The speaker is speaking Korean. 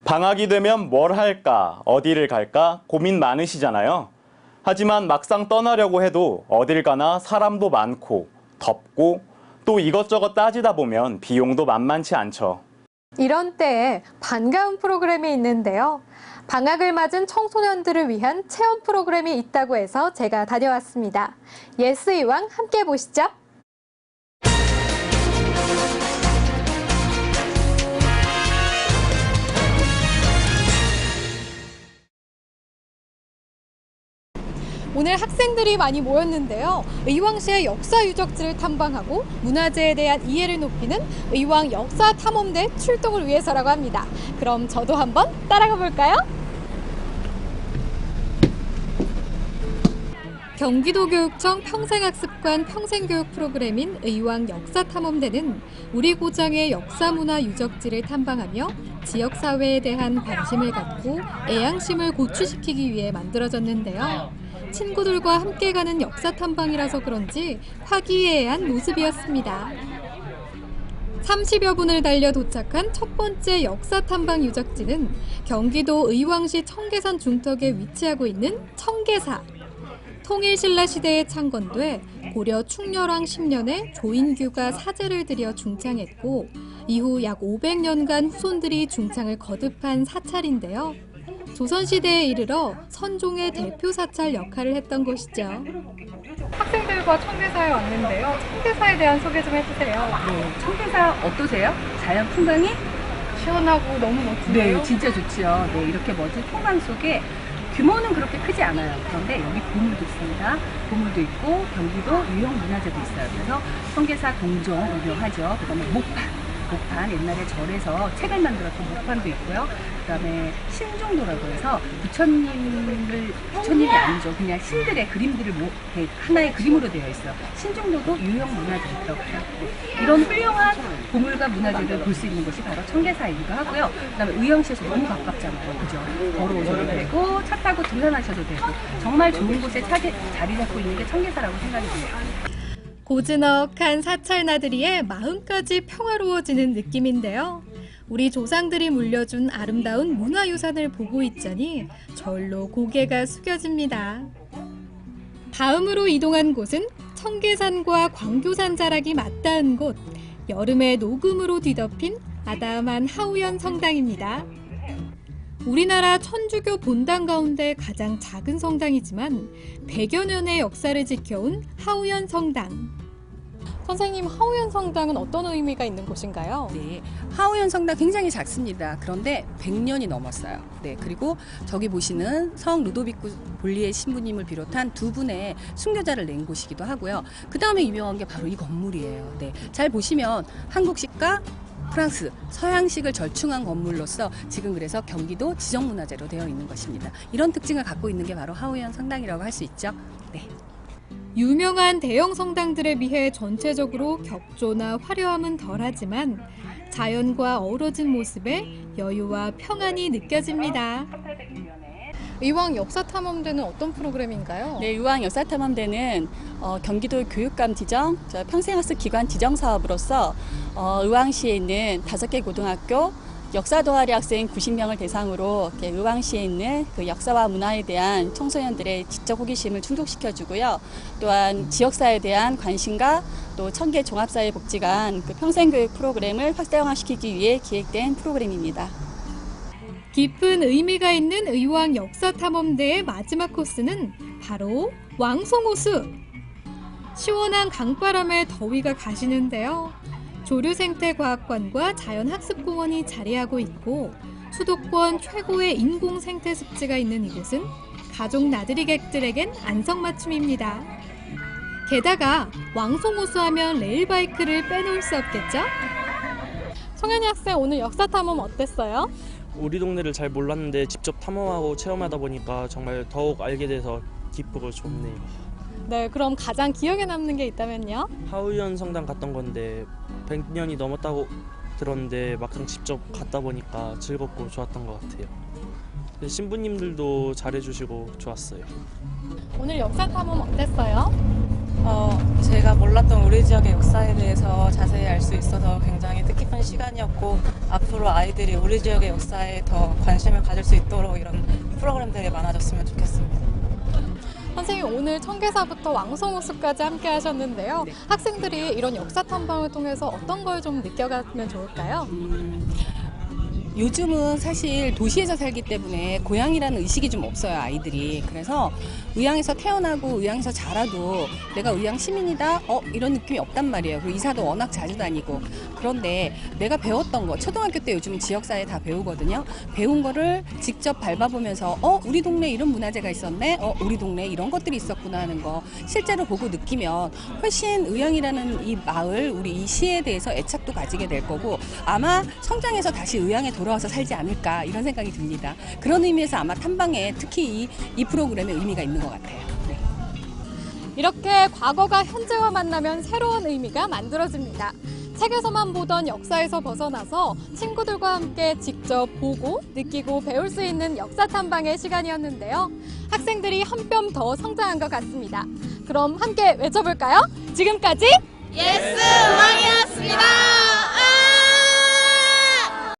방학이 되면 뭘 할까, 어디를 갈까 고민 많으시잖아요. 하지만 막상 떠나려고 해도 어딜 가나 사람도 많고 덥고 또 이것저것 따지다 보면 비용도 만만치 않죠. 이런 때에 반가운 프로그램이 있는데요. 방학을 맞은 청소년들을 위한 체험 프로그램이 있다고 해서 제가 다녀왔습니다. 예스 이왕 함께 보시죠. 오늘 학생들이 많이 모였는데요. 의왕시의 역사 유적지를 탐방하고 문화재에 대한 이해를 높이는 의왕 역사 탐험대 출동을 위해서라고 합니다. 그럼 저도 한번 따라가 볼까요? 경기도교육청 평생학습관 평생교육 프로그램인 의왕 역사탐험대는 우리 고장의 역사문화 유적지를 탐방하며 지역사회에 대한 관심을 갖고 애양심을 고취시키기 위해 만들어졌는데요. 친구들과 함께 가는 역사탐방이라서 그런지 화기애애한 모습이었습니다. 30여 분을 달려 도착한 첫 번째 역사탐방 유적지는 경기도 의왕시 청계산 중턱에 위치하고 있는 청계사. 통일신라 시대에 창건돼 고려 충렬왕 10년에 조인규가 사제를 들여 중창했고 이후 약 500년간 후손들이 중창을 거듭한 사찰인데요. 조선시대에 이르러 선종의 대표 사찰 역할을 했던 곳이죠. 학생들과 청계사에 왔는데요. 청계사에 대한 소개 좀 해주세요. 네, 청계사 어떠세요? 자연 풍광이? 시원하고 너무 멋진데요. 네, 진짜 좋죠. 네, 이렇게 멋진 풍광 속에 규모는 그렇게 크지 않아요. 그런데 여기 보물도 있습니다. 보물도 있고 경기도 유형 문화재도 있어요. 그래서 청계사 동종 유명하죠. 그다음에 목판 옛날에 절에서 책을 만들었던 목판도 있고요. 그다음에 신종도라고 해서 부처님이 아니죠. 그냥 신들의 그림들을 하나의 그림으로 되어 있어요. 신종도도 유형 문화재에 들어가요. 이런 훌륭한 보물과 문화재를 볼 수 있는 곳이 바로 청계사이기도 하고요. 그다음에 의왕시에서 너무 가깝잖아요. 그죠? 걸어오셔도 되고 차 타고 등산하셔도 되고 정말 좋은 곳에 자리 잡고 있는 게 청계사라고 생각이 듭니다. 고즈넉한 사찰 나들이에 마음까지 평화로워지는 느낌인데요. 우리 조상들이 물려준 아름다운 문화유산을 보고 있자니 절로 고개가 숙여집니다. 다음으로 이동한 곳은 청계산과 광교산 자락이 맞닿은 곳, 여름의 녹음으로 뒤덮인 아담한 하우연 성당입니다. 우리나라 천주교 본당 가운데 가장 작은 성당이지만 100여 년의 역사를 지켜온 하우연 성당. 선생님, 하우연 성당은 어떤 의미가 있는 곳인가요? 네, 하우연 성당 굉장히 작습니다. 그런데 100년이 넘었어요. 네, 그리고 저기 보시는 성 루도비쿠 볼리에 신부님을 비롯한 두 분의 순교자를 낸 곳이기도 하고요. 그 다음에 유명한 게 바로 이 건물이에요. 네, 잘 보시면 한국식과 프랑스, 서양식을 절충한 건물로서 지금 그래서 경기도 지정문화재로 되어 있는 것입니다. 이런 특징을 갖고 있는 게 바로 하우연 성당이라고 할 수 있죠. 네. 유명한 대형 성당들에 비해 전체적으로 격조나 화려함은 덜하지만 자연과 어우러진 모습에 여유와 평안이 느껴집니다. 의왕 역사탐험대는 어떤 프로그램인가요? 네, 의왕 역사탐험대는 경기도 교육감 지정, 평생학습 기관 지정 사업으로서 의왕시에 있는 5개 고등학교 역사 동아리 학생 90명을 대상으로 의왕시에 있는 그 역사와 문화에 대한 청소년들의 지적 호기심을 충족시켜주고요. 또한 지역사에 대한 관심과 또 청계 종합사회복지관 그 평생교육 프로그램을 활성화시키기 위해 기획된 프로그램입니다. 깊은 의미가 있는 의왕 역사탐험대의 마지막 코스는 바로 왕송호수. 시원한 강바람에 더위가 가시는데요. 조류생태과학관과 자연학습공원이 자리하고 있고 수도권 최고의 인공생태습지가 있는 이곳은 가족 나들이객들에겐 안성맞춤입니다. 게다가 왕송호수 하면 레일바이크를 빼놓을 수 없겠죠? 성현이 학생, 오늘 역사탐험 어땠어요? 우리 동네를 잘 몰랐는데 직접 탐험하고 체험하다 보니까 정말 더욱 알게 돼서 기쁘고 좋네요. 네, 그럼 가장 기억에 남는 게 있다면요? 하우연 성당 갔던 건데 100년이 넘었다고 들었는데 막상 직접 갔다 보니까 즐겁고 좋았던 것 같아요. 신부님들도 잘해주시고 좋았어요. 오늘 역사탐험 어땠어요? 제가 몰랐던 우리 지역의 역사에 대해서 자세히 알 수 있어서 굉장히 뜻깊은 시간이었고 앞으로 아이들이 우리 지역의 역사에 더 관심을 가질 수 있도록 이런 프로그램들이 많아졌으면 좋겠습니다. 선생님 오늘 청계사부터 왕성호수까지 함께 하셨는데요. 네. 학생들이 이런 역사 탐방을 통해서 어떤 걸 좀 느껴가면 좋을까요? 요즘은 사실 도시에서 살기 때문에 고향이라는 의식이 좀 없어요, 아이들이. 그래서 의향에서 태어나고 의향에서 자라도 내가 의향 시민이다? 이런 느낌이 없단 말이에요. 그리고 이사도 워낙 자주 다니고. 그런데 내가 배웠던 거, 초등학교 때 요즘 지역사회 다 배우거든요. 배운 거를 직접 밟아보면서 우리 동네에 이런 문화재가 있었네? 우리 동네에 이런 것들이 있었구나 하는 거 실제로 보고 느끼면 훨씬 의향이라는 이 마을, 우리 이 시에 대해서 애착도 가지게 될 거고 아마 성장해서 다시 의향에 돌아와서 살지 않을까 이런 생각이 듭니다. 그런 의미에서 아마 탐방에 특히 이 프로그램에 의미가 있는 것 같아요. 네. 이렇게 과거가 현재와 만나면 새로운 의미가 만들어집니다. 책에서만 보던 역사에서 벗어나서 친구들과 함께 직접 보고 느끼고 배울 수 있는 역사 탐방의 시간이었는데요. 학생들이 한 뼘 더 성장한 것 같습니다. 그럼 함께 외쳐볼까요? 지금까지 예스!